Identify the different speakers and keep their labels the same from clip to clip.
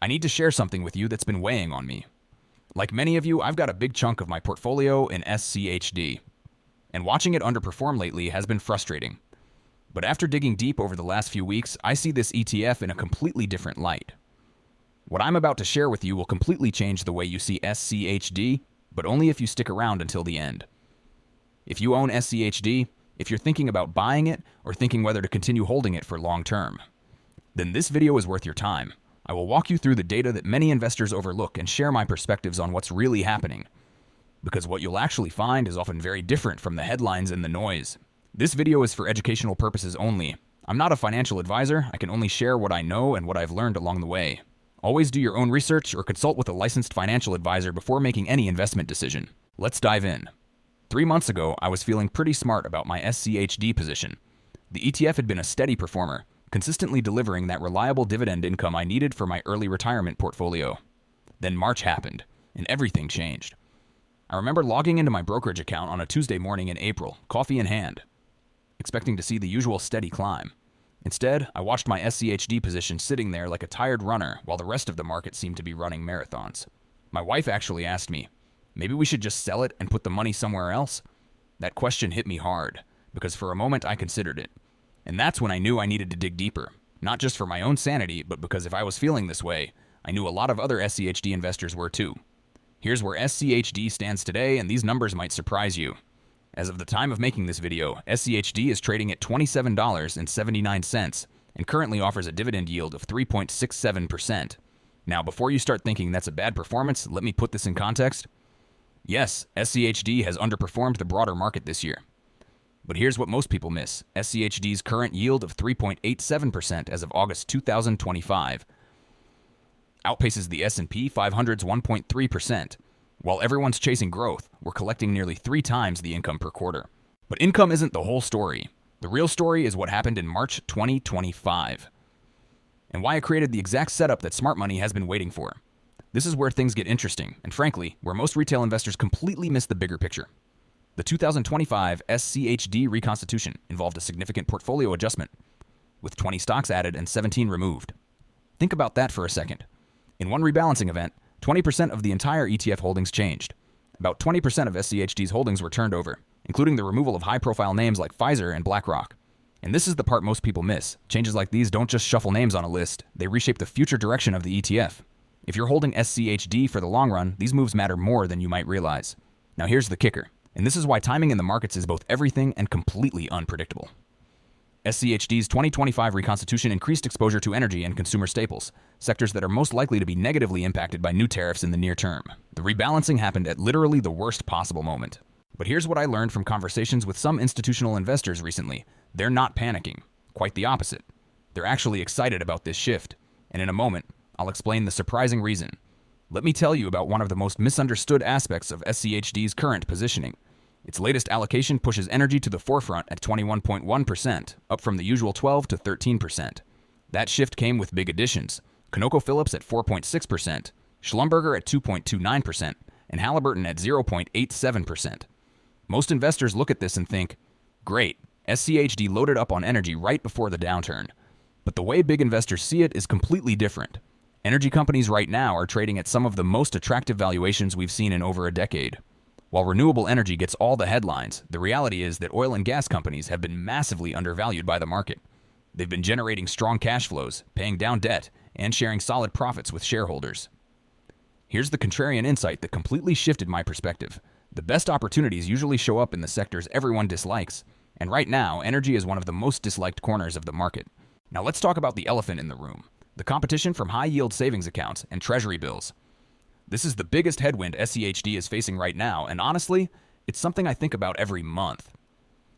Speaker 1: I need to share something with you that's been weighing on me. Like many of you, I've got a big chunk of my portfolio in SCHD, and watching it underperform lately has been frustrating. But after digging deep over the last few weeks, I see this ETF in a completely different light. What I'm about to share with you will completely change the way you see SCHD, but only if you stick around until the end. If you own SCHD, if you're thinking about buying it or thinking whether to continue holding it for long term, then this video is worth your time. I will walk you through the data that many investors overlook and share my perspectives on what's really happening. Because what you'll actually find is often very different from the headlines and the noise. This video is for educational purposes only. I'm not a financial advisor. I can only share what I know and what I've learned along the way. Always do your own research or consult with a licensed financial advisor before making any investment decision. Let's dive in. 3 months ago, I was feeling pretty smart about my SCHD position. The ETF had been a steady performer, consistently delivering that reliable dividend income I needed for my early retirement portfolio. Then March happened, and everything changed. I remember logging into my brokerage account on a Tuesday morning in April, coffee in hand, expecting to see the usual steady climb. Instead, I watched my SCHD position sitting there like a tired runner while the rest of the market seemed to be running marathons. My wife actually asked me, maybe we should just sell it and put the money somewhere else? That question hit me hard, because for a moment I considered it. And that's when I knew I needed to dig deeper, not just for my own sanity, but because if I was feeling this way, I knew a lot of other SCHD investors were too. Here's where SCHD stands today, and these numbers might surprise you. As of the time of making this video, SCHD is trading at $27.79 and currently offers a dividend yield of 3.67%. Now, before you start thinking that's a bad performance, let me put this in context. Yes, SCHD has underperformed the broader market this year. But here's what most people miss. SCHD's current yield of 3.87% as of August 2025 outpaces the S&P 500's 1.3%. While everyone's chasing growth, we're collecting nearly 3 times the income per quarter. But income isn't the whole story. The real story is what happened in March 2025, and why I created the exact setup that smart money has been waiting for. This is where things get interesting, and frankly, where most retail investors completely miss the bigger picture. The 2025 SCHD reconstitution involved a significant portfolio adjustment, with 20 stocks added and 17 removed. Think about that for a second. In one rebalancing event, 20% of the entire ETF holdings changed. About 20% of SCHD's holdings were turned over, including the removal of high-profile names like Pfizer and BlackRock. And this is the part most people miss. Changes like these don't just shuffle names on a list, they reshape the future direction of the ETF. If you're holding SCHD for the long run, these moves matter more than you might realize. Now here's the kicker, and this is why timing in the markets is both everything and completely unpredictable. SCHD's 2025 reconstitution increased exposure to energy and consumer staples, sectors that are most likely to be negatively impacted by new tariffs in the near term. The rebalancing happened at literally the worst possible moment. But here's what I learned from conversations with some institutional investors recently. They're not panicking. Quite the opposite. They're actually excited about this shift. And in a moment, I'll explain the surprising reason. Let me tell you about one of the most misunderstood aspects of SCHD's current positioning. Its latest allocation pushes energy to the forefront at 21.1%, up from the usual 12 to 13%. That shift came with big additions. ConocoPhillips at 4.6%, Schlumberger at 2.29%, and Halliburton at 0.87%. Most investors look at this and think, great, SCHD loaded up on energy right before the downturn. But the way big investors see it is completely different. Energy companies right now are trading at some of the most attractive valuations we've seen in over a decade. While renewable energy gets all the headlines, the reality is that oil and gas companies have been massively undervalued by the market. They've been generating strong cash flows, paying down debt, and sharing solid profits with shareholders. Here's the contrarian insight that completely shifted my perspective. The best opportunities usually show up in the sectors everyone dislikes, and right now, energy is one of the most disliked corners of the market. Now let's talk about the elephant in the room, the competition from high-yield savings accounts and treasury bills. This is the biggest headwind SCHD is facing right now, and honestly, it's something I think about every month.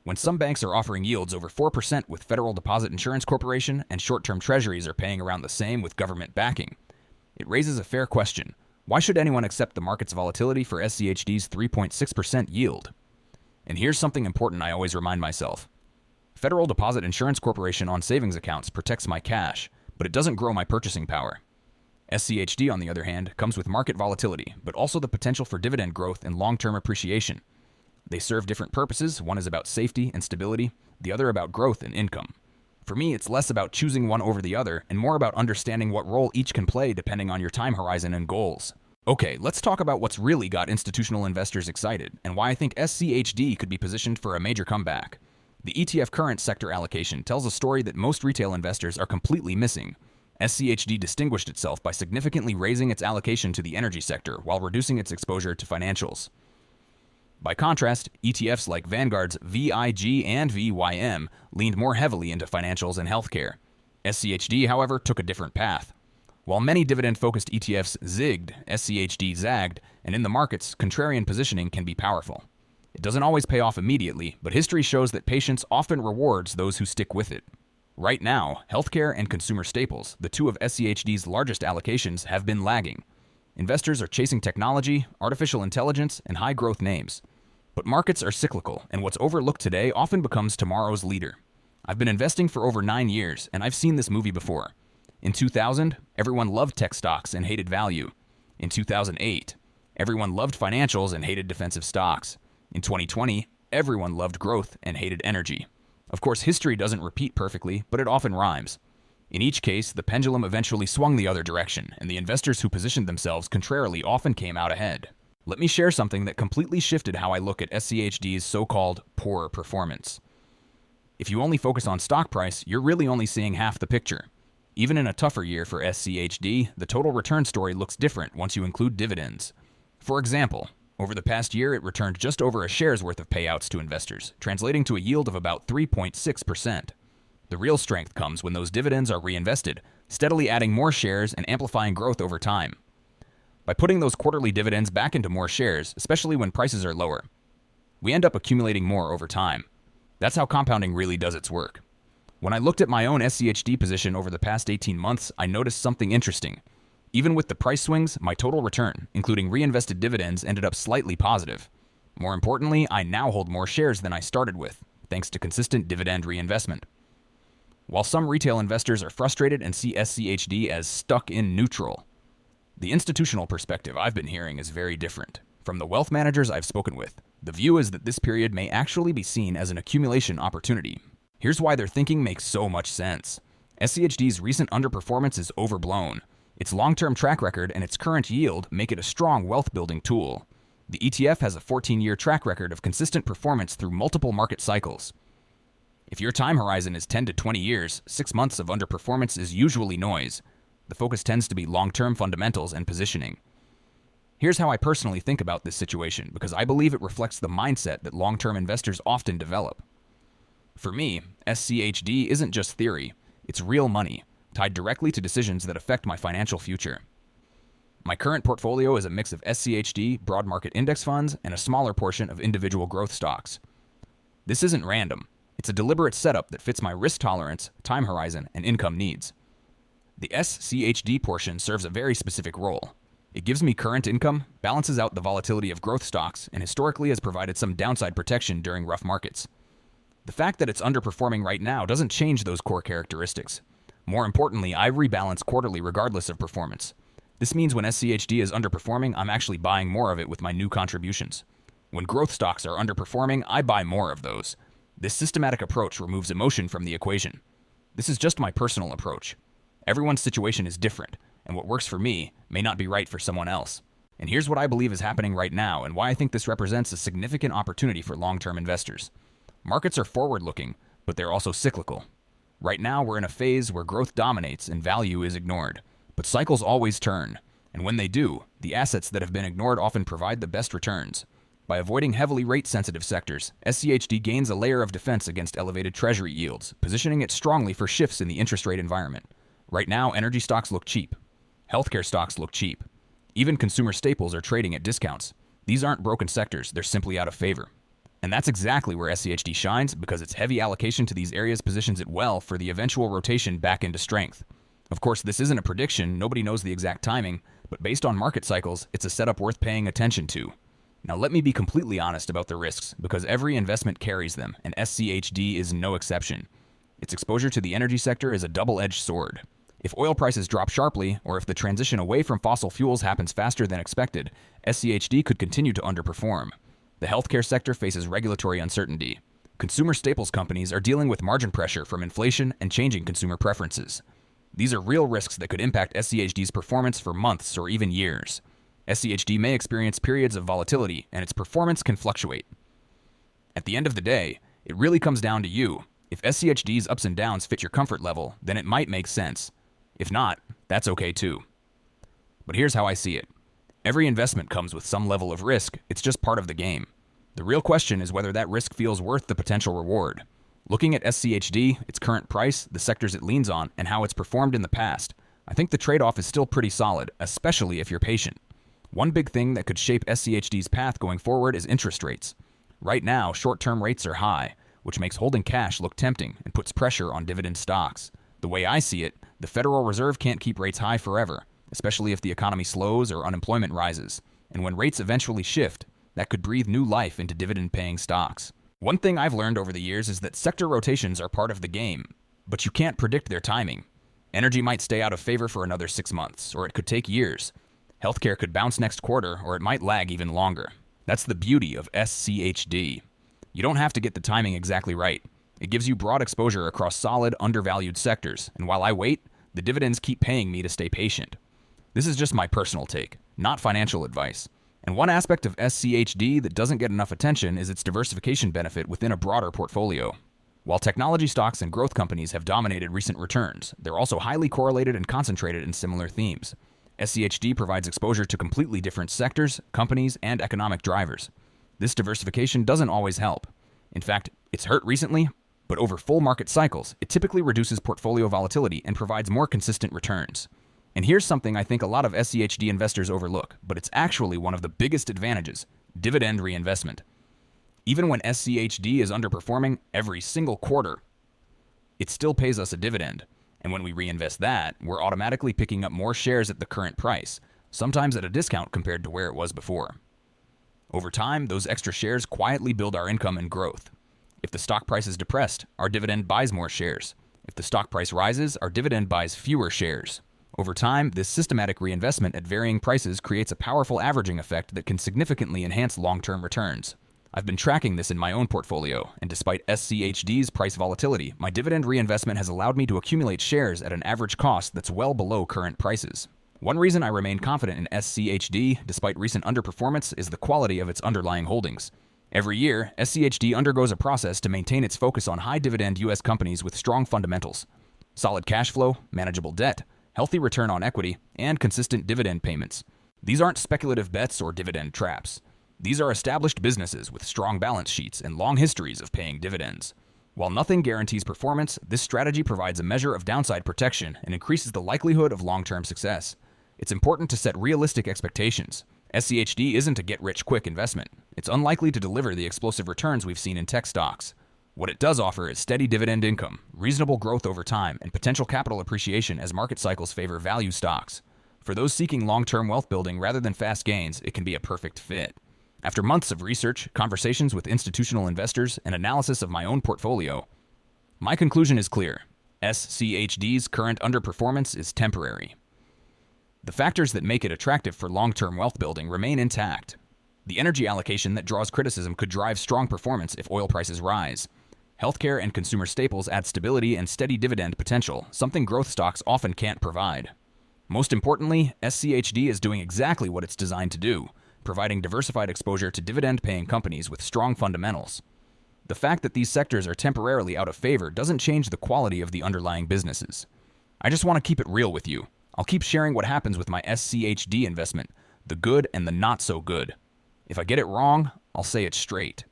Speaker 1: When some banks are offering yields over 4% with Federal Deposit Insurance Corporation and short-term treasuries are paying around the same with government backing, it raises a fair question. Why should anyone accept the market's volatility for SCHD's 3.6% yield? And here's something important I always remind myself. Federal Deposit Insurance Corporation on savings accounts protects my cash, but it doesn't grow my purchasing power. SCHD, on the other hand, comes with market volatility, but also the potential for dividend growth and long-term appreciation. They serve different purposes. One is about safety and stability, the other about growth and income. For me, it's less about choosing one over the other and more about understanding what role each can play depending on your time horizon and goals. Okay, let's talk about what's really got institutional investors excited and why I think SCHD could be positioned for a major comeback. The ETF current sector allocation tells a story that most retail investors are completely missing. SCHD distinguished itself by significantly raising its allocation to the energy sector while reducing its exposure to financials. By contrast, ETFs like Vanguard's VIG and VYM leaned more heavily into financials and healthcare. SCHD, however, took a different path. While many dividend-focused ETFs zigged, SCHD zagged, and in the markets, contrarian positioning can be powerful. It doesn't always pay off immediately, but history shows that patience often rewards those who stick with it. Right now, healthcare and consumer staples, the two of SCHD's largest allocations, have been lagging. Investors are chasing technology, artificial intelligence, and high-growth names. But markets are cyclical, and what's overlooked today often becomes tomorrow's leader. I've been investing for over 9 years, and I've seen this movie before. In 2000, everyone loved tech stocks and hated value. In 2008, everyone loved financials and hated defensive stocks. In 2020, everyone loved growth and hated energy. Of course, history doesn't repeat perfectly, but it often rhymes. In each case, the pendulum eventually swung the other direction, and the investors who positioned themselves contrarily often came out ahead. Let me share something that completely shifted how I look at SCHD's so-called poor performance. If you only focus on stock price, you're really only seeing half the picture. Even in a tougher year for SCHD, the total return story looks different once you include dividends. For example, over the past year, it returned just over a share's worth of payouts to investors, translating to a yield of about 3.6%. The real strength comes when those dividends are reinvested, steadily adding more shares and amplifying growth over time. By putting those quarterly dividends back into more shares, especially when prices are lower, we end up accumulating more over time. That's how compounding really does its work. When I looked at my own SCHD position over the past 18 months, I noticed something interesting. Even with the price swings, my total return, including reinvested dividends, ended up slightly positive. More importantly, I now hold more shares than I started with, thanks to consistent dividend reinvestment. While some retail investors are frustrated and see SCHD as stuck in neutral, the institutional perspective I've been hearing is very different. From the wealth managers I've spoken with, the view is that this period may actually be seen as an accumulation opportunity. Here's why their thinking makes so much sense. SCHD's recent underperformance is overblown. Its long-term track record and its current yield make it a strong wealth-building tool. The ETF has a 14-year track record of consistent performance through multiple market cycles. If your time horizon is 10 to 20 years, 6 months of underperformance is usually noise. The focus tends to be long-term fundamentals and positioning. Here's how I personally think about this situation, because I believe it reflects the mindset that long-term investors often develop. For me, SCHD isn't just theory, it's real money, tied directly to decisions that affect my financial future. My current portfolio is a mix of SCHD, broad market index funds, and a smaller portion of individual growth stocks. This isn't random. It's a deliberate setup that fits my risk tolerance, time horizon, and income needs. The SCHD portion serves a very specific role. It gives me current income, balances out the volatility of growth stocks, and historically has provided some downside protection during rough markets. The fact that it's underperforming right now doesn't change those core characteristics. More importantly, I rebalance quarterly regardless of performance. This means when SCHD is underperforming, I'm actually buying more of it with my new contributions. When growth stocks are underperforming, I buy more of those. This systematic approach removes emotion from the equation. This is just my personal approach. Everyone's situation is different, and what works for me may not be right for someone else. And here's what I believe is happening right now and why I think this represents a significant opportunity for long-term investors. Markets are forward-looking, but they're also cyclical. Right now, we're in a phase where growth dominates and value is ignored. But cycles always turn, and when they do, the assets that have been ignored often provide the best returns. By avoiding heavily rate-sensitive sectors, SCHD gains a layer of defense against elevated treasury yields, positioning it strongly for shifts in the interest rate environment. Right now, energy stocks look cheap. Healthcare stocks look cheap. Even consumer staples are trading at discounts. These aren't broken sectors, they're simply out of favor. And that's exactly where SCHD shines, because its heavy allocation to these areas positions it well for the eventual rotation back into strength. Of course, this isn't a prediction, nobody knows the exact timing, but based on market cycles, it's a setup worth paying attention to. Now let me be completely honest about the risks, because every investment carries them, and SCHD is no exception. Its exposure to the energy sector is a double-edged sword. If oil prices drop sharply, or if the transition away from fossil fuels happens faster than expected, SCHD could continue to underperform. The healthcare sector faces regulatory uncertainty. Consumer staples companies are dealing with margin pressure from inflation and changing consumer preferences. These are real risks that could impact SCHD's performance for months or even years. SCHD may experience periods of volatility, and its performance can fluctuate. At the end of the day, it really comes down to you. If SCHD's ups and downs fit your comfort level, then it might make sense. If not, that's okay too. But here's how I see it. Every investment comes with some level of risk. It's just part of the game. The real question is whether that risk feels worth the potential reward. Looking at SCHD, its current price, the sectors it leans on, and how it's performed in the past, I think the trade-off is still pretty solid, especially if you're patient. One big thing that could shape SCHD's path going forward is interest rates. Right now, short-term rates are high, which makes holding cash look tempting and puts pressure on dividend stocks. The way I see it, the Federal Reserve can't keep rates high forever, especially if the economy slows or unemployment rises. And when rates eventually shift, that could breathe new life into dividend-paying stocks. One thing I've learned over the years is that sector rotations are part of the game, but you can't predict their timing. Energy might stay out of favor for another 6 months, or it could take years. Healthcare could bounce next quarter, or it might lag even longer. That's the beauty of SCHD. You don't have to get the timing exactly right. It gives you broad exposure across solid, undervalued sectors, and while I wait, the dividends keep paying me to stay patient. This is just my personal take, not financial advice. And one aspect of SCHD that doesn't get enough attention is its diversification benefit within a broader portfolio. While technology stocks and growth companies have dominated recent returns, they're also highly correlated and concentrated in similar themes. SCHD provides exposure to completely different sectors, companies, and economic drivers. This diversification doesn't always help. In fact, it's hurt recently, but over full market cycles, it typically reduces portfolio volatility and provides more consistent returns. And here's something I think a lot of SCHD investors overlook, but it's actually one of the biggest advantages: dividend reinvestment. Even when SCHD is underperforming every single quarter, it still pays us a dividend. And when we reinvest that, we're automatically picking up more shares at the current price, sometimes at a discount compared to where it was before. Over time, those extra shares quietly build our income and growth. If the stock price is depressed, our dividend buys more shares. If the stock price rises, our dividend buys fewer shares. Over time, this systematic reinvestment at varying prices creates a powerful averaging effect that can significantly enhance long-term returns. I've been tracking this in my own portfolio, and despite SCHD's price volatility, my dividend reinvestment has allowed me to accumulate shares at an average cost that's well below current prices. One reason I remain confident in SCHD, despite recent underperformance, is the quality of its underlying holdings. Every year, SCHD undergoes a process to maintain its focus on high-dividend U.S. companies with strong fundamentals. Solid cash flow, manageable debt, healthy return on equity, and consistent dividend payments. These aren't speculative bets or dividend traps. These are established businesses with strong balance sheets and long histories of paying dividends. While nothing guarantees performance, this strategy provides a measure of downside protection and increases the likelihood of long-term success. It's important to set realistic expectations. SCHD isn't a get-rich-quick investment. It's unlikely to deliver the explosive returns we've seen in tech stocks. What it does offer is steady dividend income, reasonable growth over time, and potential capital appreciation as market cycles favor value stocks. For those seeking long-term wealth building rather than fast gains, it can be a perfect fit. After months of research, conversations with institutional investors, and analysis of my own portfolio, my conclusion is clear. SCHD's current underperformance is temporary. The factors that make it attractive for long-term wealth building remain intact. The energy allocation that draws criticism could drive strong performance if oil prices rise. Healthcare and consumer staples add stability and steady dividend potential, something growth stocks often can't provide. Most importantly, SCHD is doing exactly what it's designed to do, providing diversified exposure to dividend-paying companies with strong fundamentals. The fact that these sectors are temporarily out of favor doesn't change the quality of the underlying businesses. I just want to keep it real with you. I'll keep sharing what happens with my SCHD investment, the good and the not so good. If I get it wrong, I'll say it straight.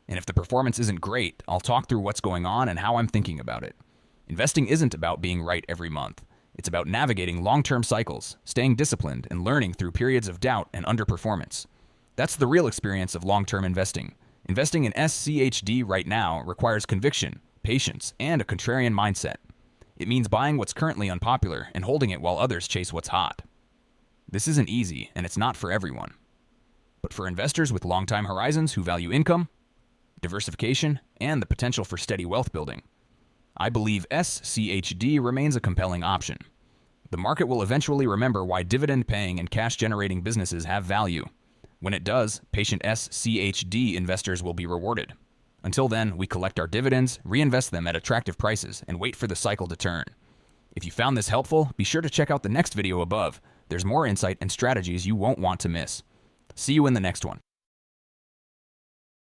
Speaker 1: And if the performance isn't great, I'll talk through what's going on and how I'm thinking about it. Investing isn't about being right every month. It's about navigating long-term cycles, staying disciplined, and learning through periods of doubt and underperformance. That's the real experience of long-term investing. Investing in SCHD right now requires conviction, patience, and a contrarian mindset. It means buying what's currently unpopular and holding it while others chase what's hot. This isn't easy, and it's not for everyone. But for investors with long-time horizons who value income, diversification, and the potential for steady wealth building, I believe SCHD remains a compelling option. The market will eventually remember why dividend-paying and cash-generating businesses have value. When it does, patient SCHD investors will be rewarded. Until then, we collect our dividends, reinvest them at attractive prices, and wait for the cycle to turn. If you found this helpful, be sure to check out the next video above. There's more insight and strategies you won't want to miss. See you in the next one.